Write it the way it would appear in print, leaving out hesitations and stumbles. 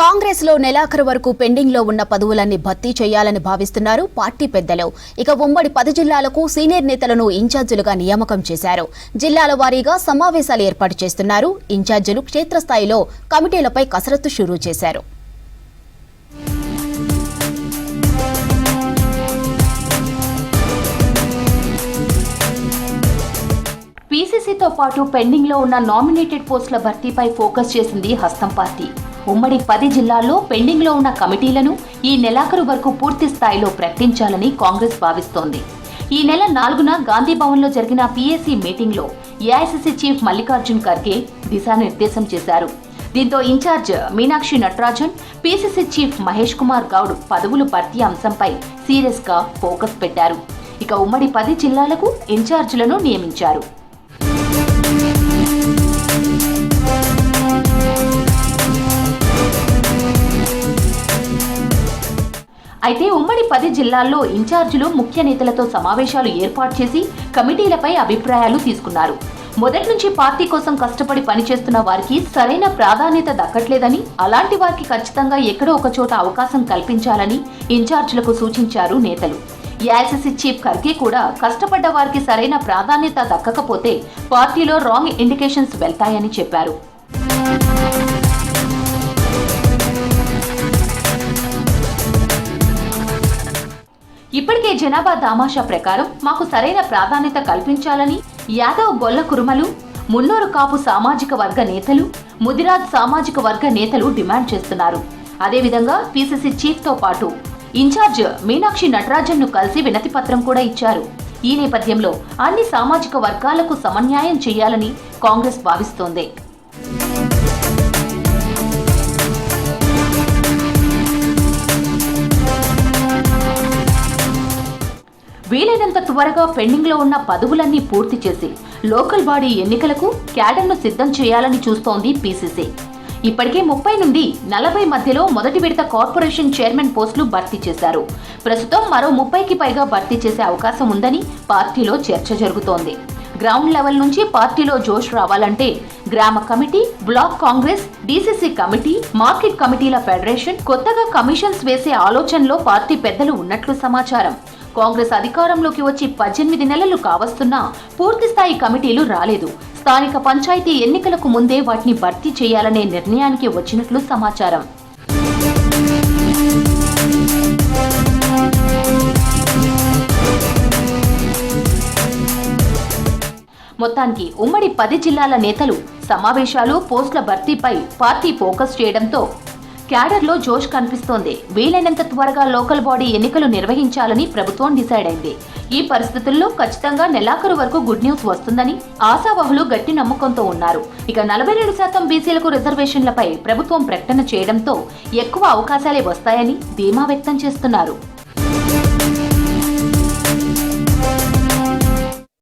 కాంగ్రెస్ లో నెలాఖరు వరకు పెండింగ్ లో ఉన్న పదవులన్నీ భర్తీ చేయాలని భావిస్తున్నారు పార్టీ పెద్దలు. ఇక ఉమ్మడి 10 జిల్లాలకు సీనియర్ నేతలను ఇన్ఛార్జీలుగా నియామకం చేశారు. జిల్లాల వారీగా సమావేశాలు ఏర్పాటు చేస్తున్నారు. ఇన్ఛార్జీలు క్షేత్రస్థాయిలో కమిటీలపై కసరత్తు షురూ చేశారు. పీసీసీతో పాటు పెండింగ్ లో ఉన్న నామినేటెడ్ పోస్టుల భర్తీపై ఫోకస్ చేసింది హస్తం పార్టీ. ఉమ్మడి 10 జిల్లాల్లో పెండింగ్ లో ఉన్న కమిటీలను ఈ నెలాఖరు వరకు పూర్తి స్థాయిలో ప్రకటించాలని కాంగ్రెస్ భావిస్తోంది. ఈ నెల 4న గాంధీభవన్లో జరిగిన పీఏసీ మీటింగ్ లో ఏఐసీసీ చీఫ్ మల్లికార్జున్ ఖర్గే దిశానిర్దేశం చేశారు. దీంతో incharge Meenakshi Natarajan, PCC chief Mahesh Kumar Goud పదవులు భర్తీ అంశంపై సీరియస్ గా ఫోకస్ పెట్టారు. ఇక ఉమ్మడి 10 జిల్లాలకు ఇన్ఛార్జీలను నియమించారు. అయితే ఉమ్మడి 10 జిల్లాల్లో ఇన్ఛార్జీలు ముఖ్య నేతలతో సమావేశాలు ఏర్పాటు చేసి కమిటీలపై అభిప్రాయాలు తీసుకున్నారు. మొదటి నుంచి పార్టీ కోసం కష్టపడి పనిచేస్తున్న వారికి సరైన ప్రాధాన్యత దక్కట్లేదని, అలాంటి వారికి ఖచ్చితంగా ఎక్కడో ఒక చోట అవకాశం కల్పించాలని ఇన్ఛార్జీలకు సూచించారు నేతలు. ఏఐసీసీ చీఫ్ ఖర్గే కూడా కష్టపడ్డ వారికి సరైన ప్రాధాన్యత దక్కకపోతే పార్టీలో రాంగ్ ఇండికేషన్స్ వెళ్తాయని చెప్పారు. ఇప్పటికే జనాభా దామాషా ప్రకారం మాకు సరైన ప్రాధాన్యత కల్పించాలని యాదవ్ గొల్ల కురుమలు, మున్నూరు కాపు సామాజిక వర్గ నేతలు, ముదిరాజ్ సామాజిక వర్గ నేతలు డిమాండ్ చేస్తున్నారు. అదేవిధంగా పీసీసీ చీఫ్ తో పాటు ఇన్ఛార్జ్ మీనాక్షి నటరాజన్ ను కలిసి వినతి పత్రం కూడా ఇచ్చారు. ఈ నేపథ్యంలో అన్ని సామాజిక వర్గాలకు సమన్యాయం చేయాలని కాంగ్రెస్ భావిస్తోంది. వీలైనంత త్వరగా పెండింగ్ లో ఉన్న పదవులన్నీ పూర్తి చేసి లోకల్ బాడీ ఎన్నికలకు క్యాడర్ను సిద్ధం చేయాలని చూస్తోంది పీసీసీ. ఇప్పటికే 30 నుండి 40 మధ్యలో మొదటి విడత కార్పొరేషన్ చైర్మన్ పోస్టులు భర్తీ చేశారు. ప్రస్తుతం మరో 30కి పైగా భర్తీ చేసే అవకాశం ఉందని పార్టీలో చర్చ జరుగుతోంది. గ్రౌండ్ లెవెల్ నుంచి పార్టీలో జోష్ రావాలంటే గ్రామ committee, block Congress, DCC committee, market కమిటీల ఫెడరేషన్, కొత్తగా కమిషన్స్ వేసే ఆలోచనలో పార్టీ పెద్దలు ఉన్నట్లు సమాచారం. కాంగ్రెస్ అధికారంలోకి వచ్చి 18 నెలలు కావస్తున్నా పూర్తిస్థాయి కమిటీలు రాలేదు. స్థానిక పంచాయతీ ఎన్నికలకు ముందే వాటిని భర్తీ చేయాలనే నిర్ణయానికి వచ్చినట్లు సమాచారం. మొత్తానికి ఉమ్మడి 10 జిల్లాల నేతలు సమావేశాలు, పోస్టుల భర్తీపై పార్టీ ఫోకస్ చేయడంతో క్యాడర్లో జోష్ కనిపిస్తోంది. వీలైనంత త్వరగా లోకల్ బాడీ ఎన్నికలు నిర్వహించాలని ప్రభుత్వం డిసైడ్ అయింది. ఈ పరిస్థితుల్లో ఖచ్చితంగా నెలాఖరు వరకు గుడ్ న్యూస్ వస్తుందని ఆశావహులు గట్టి నమ్మకంతో ఉన్నారు. ఇక 42% బీసీలకు రిజర్వేషన్లపై ప్రభుత్వం ప్రకటన చేయడంతో ఎక్కువ అవకాశాలే వస్తాయని ధీమా వ్యక్తం చేస్తున్నారు.